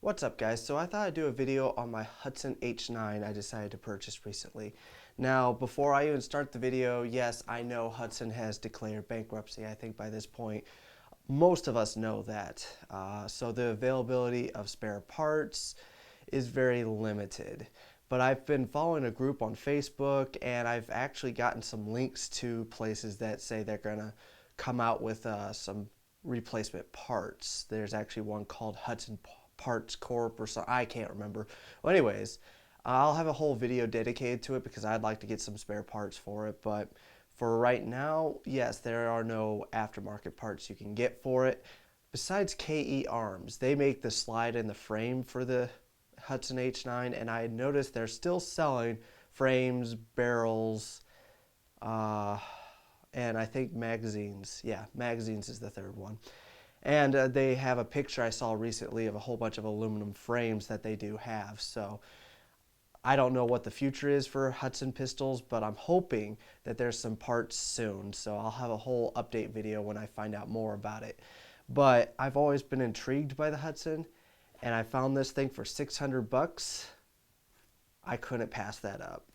What's up, guys? So I thought I'd do a video on my Hudson H9 I decided to purchase recently. Now, before I even start the video, yes, I know Hudson has declared bankruptcy. I think by this point, most of us know that. So the availability of spare parts is very limited. But I've been following a group on Facebook, and I've actually gotten some links to places that say they're gonna come out with some replacement parts. There's actually one called Hudson Parts Corp or something. I can't remember. Well, anyways, I'll have a whole video dedicated to it because I'd like to get some spare parts for it. But for right now, yes, there are no aftermarket parts you can get for it. Besides KEArms, they make the slide and the frame for the Hudson H9, and I noticed they're still selling frames, barrels, and I think magazines. Yeah, magazines is the third one. And they have a picture I saw recently of a whole bunch of aluminum frames that they do have. So I don't know what the future is for Hudson pistols, but I'm hoping that there's some parts soon. So I'll have a whole update video when I find out more about it. But I've always been intrigued by the Hudson, and I found this thing for 600 bucks. I couldn't pass that up.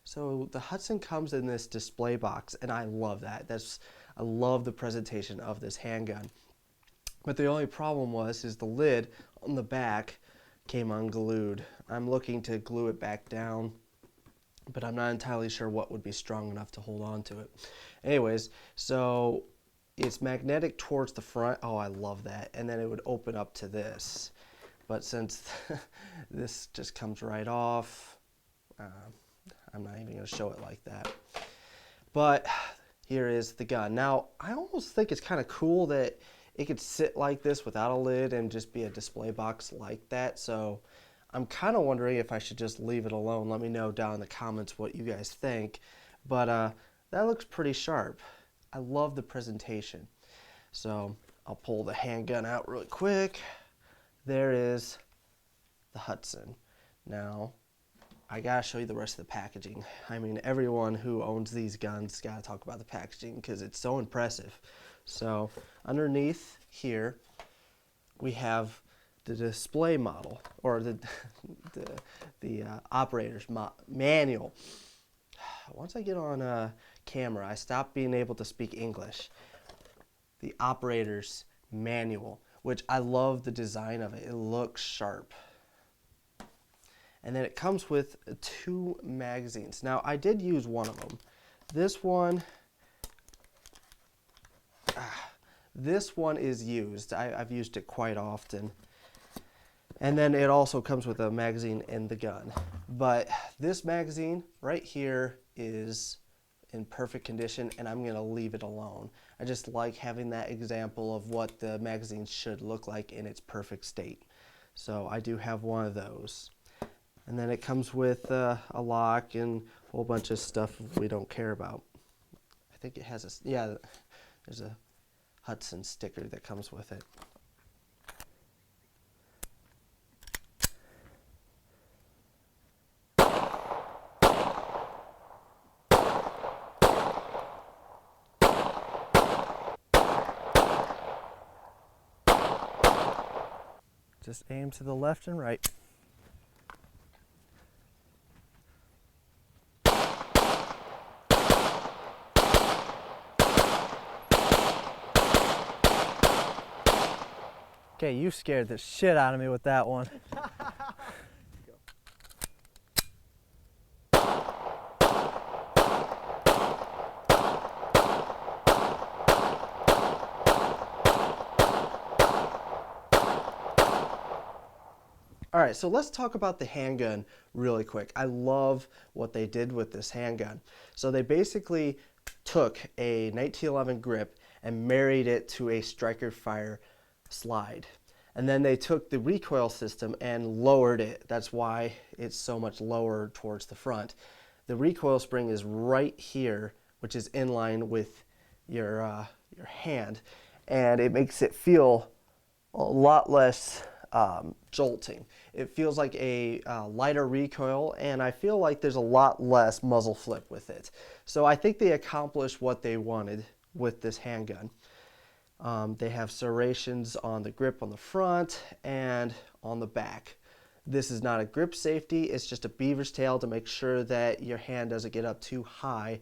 So the Hudson comes in this display box, and I love that. I love the presentation of this handgun. But the only problem is the lid on the back came unglued. I'm looking to glue it back down, but I'm not entirely sure what would be strong enough to hold on to it. Anyways, so it's magnetic towards the front. Oh, I love that. And then it would open up to this. But since this just comes right off, I'm not even going to show it like that. But here is the gun. Now, I almost think it's kind of cool that it could sit like this without a lid and just be a display box like that. So I'm kind of wondering if I should just leave it alone. Let me know down in the comments what you guys think. But that looks pretty sharp. I love the presentation. So I'll pull the handgun out really quick. There is the Hudson. Now, I gotta show you the rest of the packaging. I mean, everyone who owns these guns gotta talk about the packaging because it's so impressive. So underneath here, we have the display model, or the operator's manual. Once I get on camera, I stop being able to speak English. The operator's manual, which I love the design of it. It looks sharp. And then it comes with 2 magazines. Now, I did use one of them. This one This one is used. I've used it quite often. And then it also comes with a magazine in the gun. But this magazine right here is in perfect condition, and I'm going to leave it alone. I just like having that example of what the magazine should look like in its perfect state. So I do have one of those. And then it comes with a lock and a whole bunch of stuff we don't care about. I think it has a, yeah, there's a Hudson sticker that comes with it. Just aim to the left and right. Okay, you scared the shit out of me with that one. All right, so let's talk about the handgun really quick. I love what they did with this handgun. So they basically took a 1911 grip and married it to a striker fire slide. And then they took the recoil system and lowered it. That's why it's so much lower towards the front. The recoil spring is right here, which is in line with your hand, and it makes it feel a lot less jolting. It feels like a lighter recoil, and I feel like there's a lot less muzzle flip with it. So I think they accomplished what they wanted with this handgun. They have serrations on the grip on the front and on the back. This is not a grip safety, it's just a beaver's tail to make sure that your hand doesn't get up too high,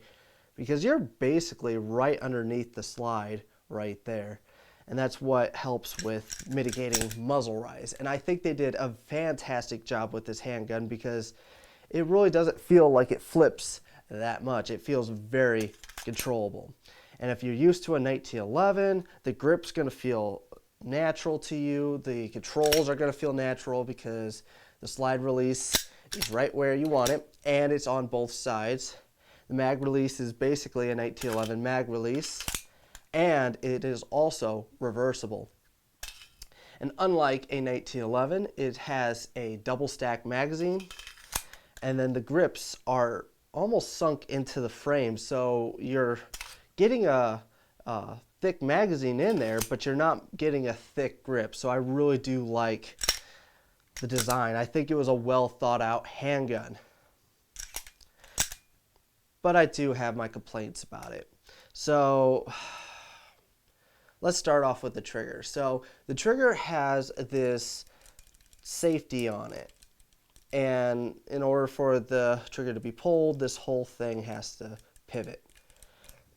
because you're basically right underneath the slide right there. And that's what helps with mitigating muzzle rise. And I think they did a fantastic job with this handgun, because it really doesn't feel like it flips that much. It feels very controllable. And if you're used to a 1911, the grip's going to feel natural to you. The controls are going to feel natural because the slide release is right where you want it, and it's on both sides. The mag release is basically a 1911 mag release, and it is also reversible. And unlike a 1911, it has a double stack magazine, and then the grips are almost sunk into the frame, so you're getting a thick magazine in there, but you're not getting a thick grip. So I really do like the design. I think it was a well thought out handgun, but I do have my complaints about it. So let's start off with the trigger. So the trigger has this safety on it, and in order for the trigger to be pulled, this whole thing has to pivot.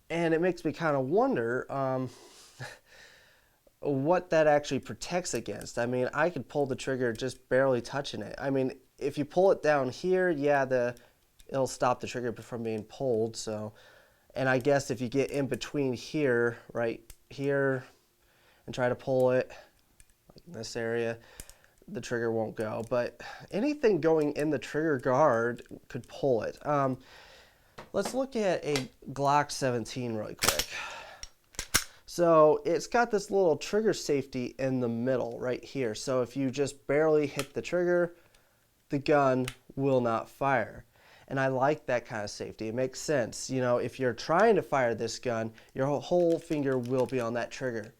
And it makes me kind of wonder what that actually protects against. I mean, I could pull the trigger just barely touching it. I mean, if you pull it down here, yeah, it'll stop the trigger from being pulled. So, and I guess if you get in between here, right here, and try to pull it, like in this area, the trigger won't go. But anything going in the trigger guard could pull it. Let's look at a Glock 17 really quick. So it's got this little trigger safety in the middle right here. So if you just barely hit the trigger, the gun will not fire. And I like that kind of safety. It makes sense. You know, if you're trying to fire this gun, your whole finger will be on that trigger.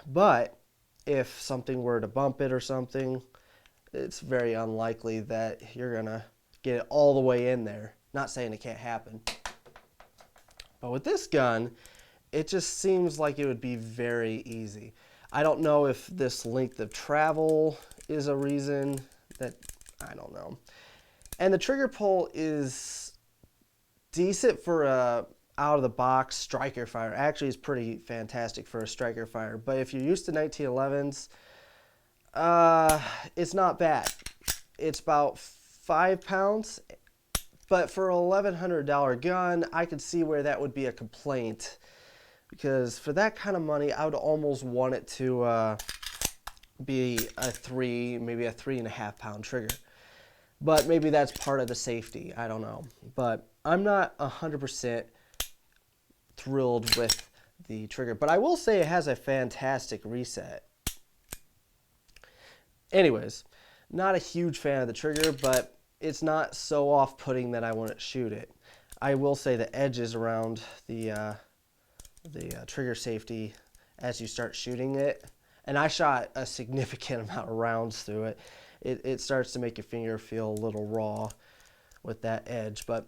But if something were to bump it or something, it's very unlikely that you're gonna get it all the way in there. Not saying it can't happen. But with this gun, it just seems like it would be very easy. I don't know if this length of travel is a reason that, I don't know. And the trigger pull is decent for a out-of-the-box striker fire. Actually, it's pretty fantastic for a striker fire. But if you're used to 1911s, it's not bad. It's about 5 pounds. But for an $1,100 gun, I could see where that would be a complaint. because for that kind of money, I would almost want it to be a 3, maybe a 3.5 pound trigger. But maybe that's part of the safety. I don't know. But I'm not 100% thrilled with the trigger. But I will say it has a fantastic reset. Anyways, not a huge fan of the trigger, but it's not so off-putting that I wouldn't shoot it. I will say the edges around the trigger safety as you start shooting it, and I shot a significant amount of rounds through it, it starts to make your finger feel a little raw with that edge. But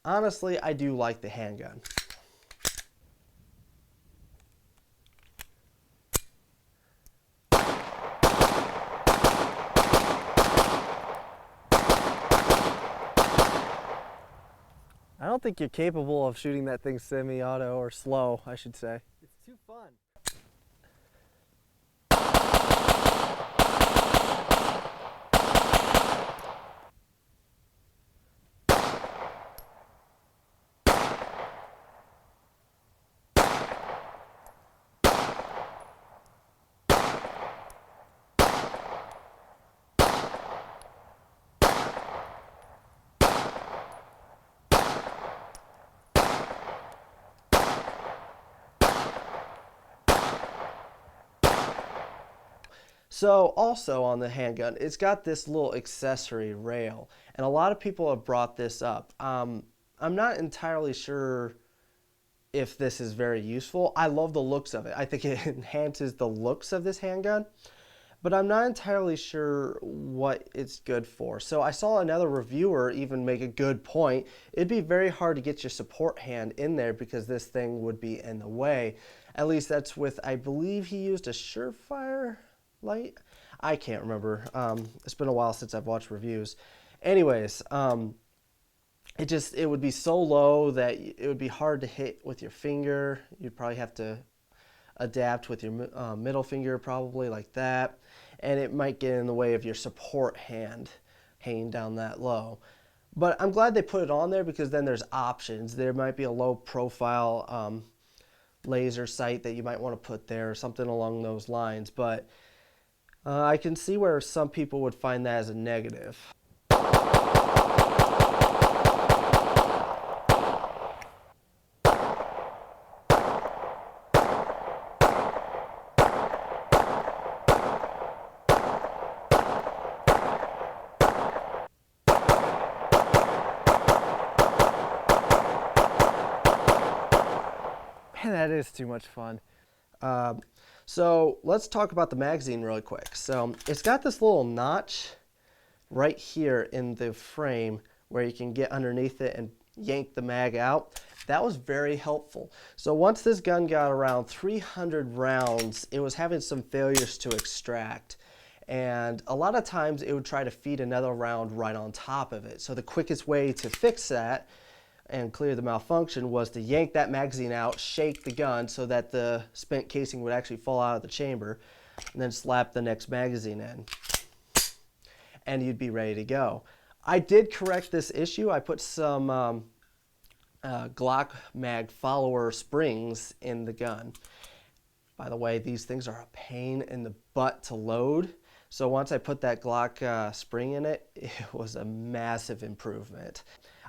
honestly, I do like the handgun. I don't think you're capable of shooting that thing semi-auto, or slow, I should say. It's too fun. So also on the handgun, it's got this little accessory rail, and a lot of people have brought this up. I'm not entirely sure if this is very useful. I love the looks of it. I think it enhances the looks of this handgun, but I'm not entirely sure what it's good for. So I saw another reviewer even make a good point. It'd be very hard to get your support hand in there because this thing would be in the way. At least that's with, I believe he used a Surefire light. I can't remember. It's been a while since I've watched reviews. Anyways, it would be so low that it would be hard to hit with your finger. You'd probably have to adapt with your middle finger, probably like that, and it might get in the way of your support hand hanging down that low. But I'm glad they put it on there, because then there's options. There might be a low profile laser sight that you might want to put there, or something along those lines. But I can see where some people would find that as a negative. Man, that is too much fun. So let's talk about the magazine really quick. So it's got this little notch right here in the frame where you can get underneath it and yank the mag out. That was very helpful. So once this gun got around 300 rounds, it was having some failures to extract. And a lot of times it would try to feed another round right on top of it. So the quickest way to fix that and clear the malfunction was to yank that magazine out, shake the gun so that the spent casing would actually fall out of the chamber, and then slap the next magazine in, and you'd be ready to go. I did correct this issue. I put some Glock mag follower springs in the gun. By the way, these things are a pain in the butt to load. So once I put that Glock spring in it, it was a massive improvement.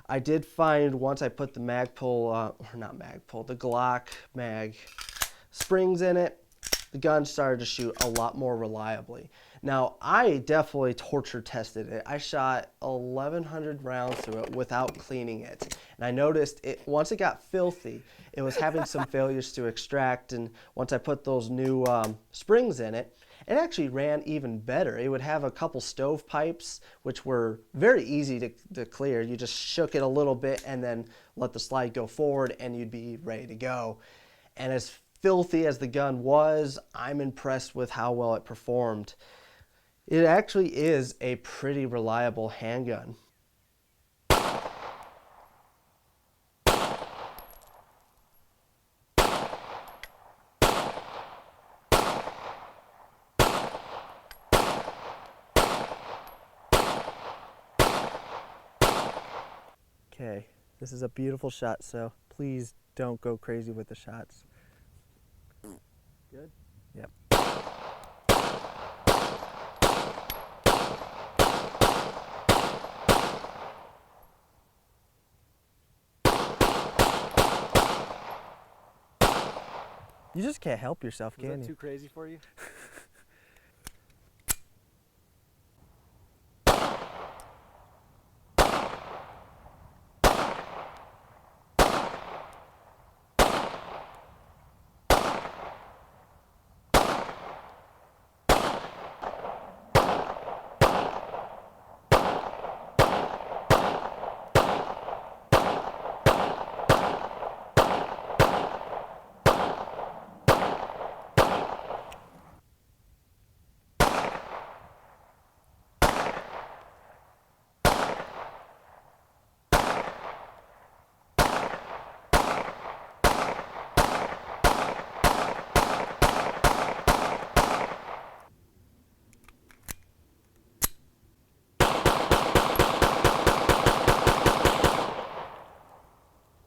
I did find once I put the the Glock mag springs in it, the gun started to shoot a lot more reliably. Now, I definitely torture tested it. I shot 1,100 rounds through it without cleaning it. And I noticed once it got filthy, it was having some failures to extract. And once I put those new springs in it, it actually ran even better. It would have a couple stovepipes, which were very easy to clear. You just shook it a little bit and then let the slide go forward, and you'd be ready to go. And as filthy as the gun was, I'm impressed with how well it performed. It actually is a pretty reliable handgun. Okay, this is a beautiful shot, so please don't go crazy with the shots. You just can't help yourself, Was can that you? too crazy for you?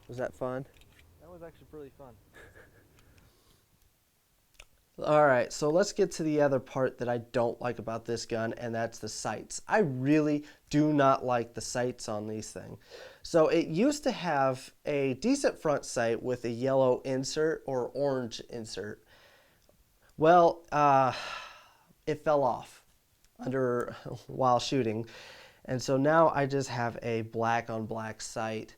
Was that fun? That was actually pretty fun. All right, so let's get to the other part that I don't like about this gun, and that's the sights. I really do not like the sights on these things. So it used to have a decent front sight with a yellow insert or orange insert. Well, it fell off while shooting, and so now I just have a black on black sight,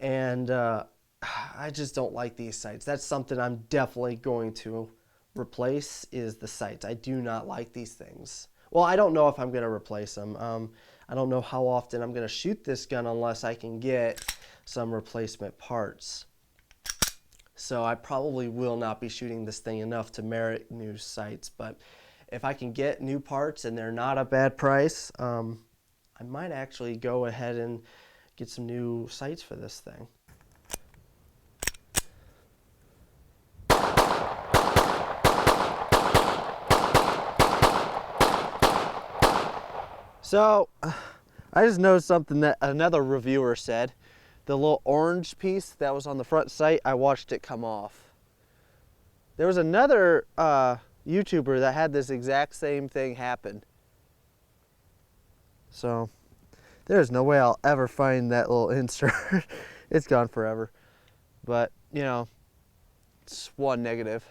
and I just don't like these sights. That's something I'm definitely going to replace, is the sights. I do not like these things. Well, I don't know if I'm going to replace them. I don't know how often I'm going to shoot this gun unless I can get some replacement parts. So I probably will not be shooting this thing enough to merit new sights, but if I can get new parts and they're not a bad price, I might actually go ahead and get some new sights for this thing. So, I just noticed something that another reviewer said. The little orange piece that was on the front sight, I watched it come off. There was another YouTuber that had this exact same thing happen. So, there's no way I'll ever find that little insert. It's gone forever. But, you know, it's one negative.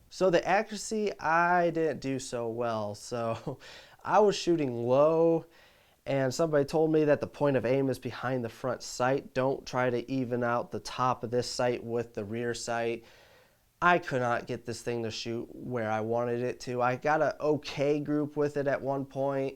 So the accuracy, I didn't do so well. So I was shooting low, and somebody told me that the point of aim is behind the front sight. Don't try to even out the top of this sight with the rear sight. I could not get this thing to shoot where I wanted it to. I got an okay group with it at one point.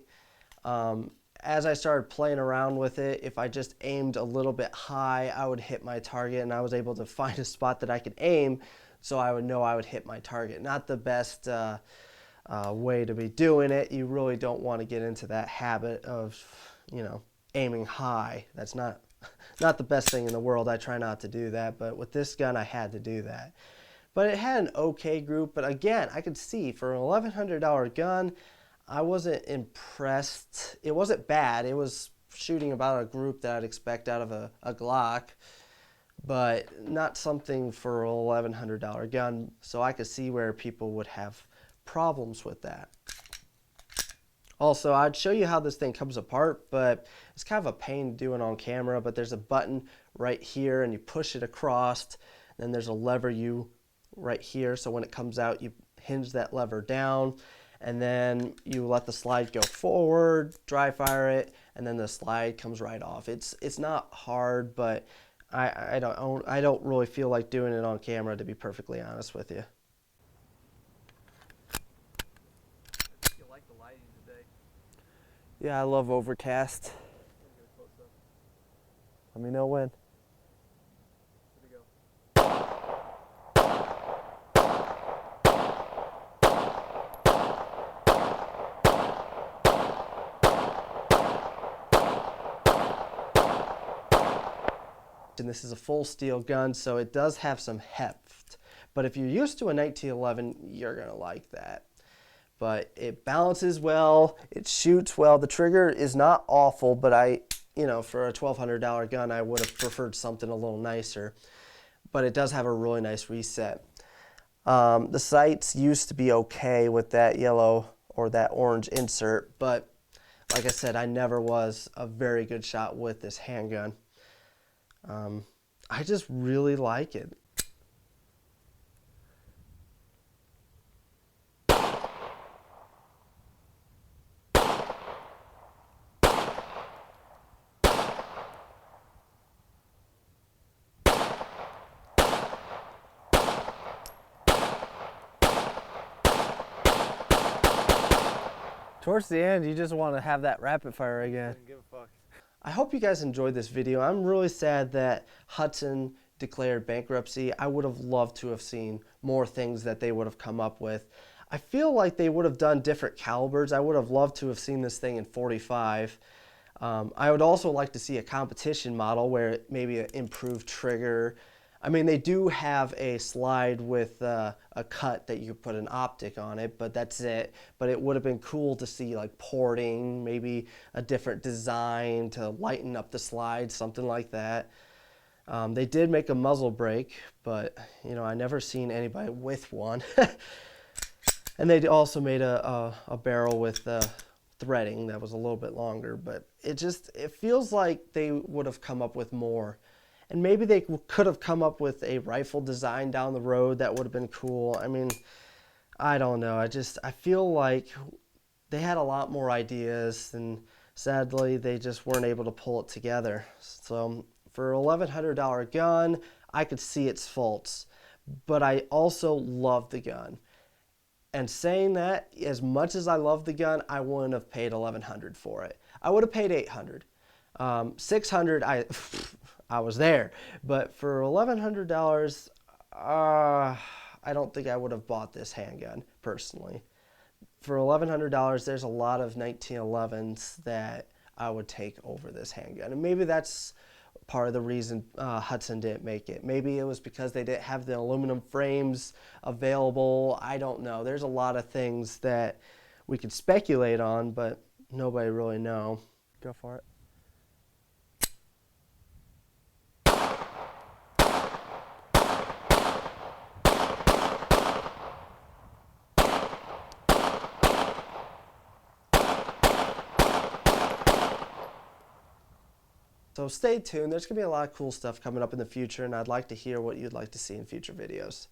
As I started playing around with it, if I just aimed a little bit high, I would hit my target, and I was able to find a spot that I could aim so I would know I would hit my target. Not the best way to be doing it. You really don't want to get into that habit of, you know, aiming high. That's not the best thing in the world. I try not to do that, but with this gun, I had to do that. But it had an okay group, but again, I could see for an $1,100 gun, I wasn't impressed. It wasn't bad. It was shooting about a group that I'd expect out of a Glock, but not something for an $1,100 gun, so I could see where people would have problems with that. Also, I'd show you how this thing comes apart, but it's kind of a pain doing on camera, but there's a button right here, and you push it across, then there's a lever right here, so when it comes out, you hinge that lever down, and then you let the slide go forward, dry fire it, and then the slide comes right off. It's not hard, but I don't really feel like doing it on camera, to be perfectly honest with you. I think you like the lighting today. Yeah, I love overcast. Let me get a close up. Let me know when. Here we go. And this is a full steel gun, so it does have some heft, But if you're used to a 1911, you're going to like that. But it balances well, it shoots well. The trigger is not awful, but for a $1,200 gun, I would have preferred something a little nicer. But it does have a really nice reset. The sights used to be okay with that yellow or that orange insert, but like I said, I never was a very good shot with this handgun. I just really like it. Towards the end, you just want to have that rapid fire again. Didn't give a fuck. I hope you guys enjoyed this video. I'm really sad that Hudson declared bankruptcy. I would have loved to have seen more things that they would have come up with. I feel like they would have done different calibers. I would have loved to have seen this thing in 45. I would also like to see a competition model where maybe an improved trigger. I mean, they do have a slide with a cut that you could put an optic on it, but that's it. But it would have been cool to see like porting, maybe a different design to lighten up the slide, something like that. They did make a muzzle brake, but I never seen anybody with one. And they also made a barrel with threading that was a little bit longer, but it feels like they would have come up with more. And maybe they could have come up with a rifle design down the road that would have been cool. I mean, I don't know. I feel like they had a lot more ideas, and sadly, they just weren't able to pull it together. So for an $1,100 gun, I could see its faults, but I also love the gun. And saying that, as much as I love the gun, I wouldn't have paid $1,100 for it. I would have paid $800. $600, I was there. But for $1,100, I don't think I would have bought this handgun, personally. For $1,100, there's a lot of 1911s that I would take over this handgun. And maybe that's part of the reason Hudson didn't make it. Maybe it was because they didn't have the aluminum frames available. I don't know. There's a lot of things that we could speculate on, but nobody really know. Go for it. So stay tuned. There's going to be a lot of cool stuff coming up in the future, and I'd like to hear what you'd like to see in future videos.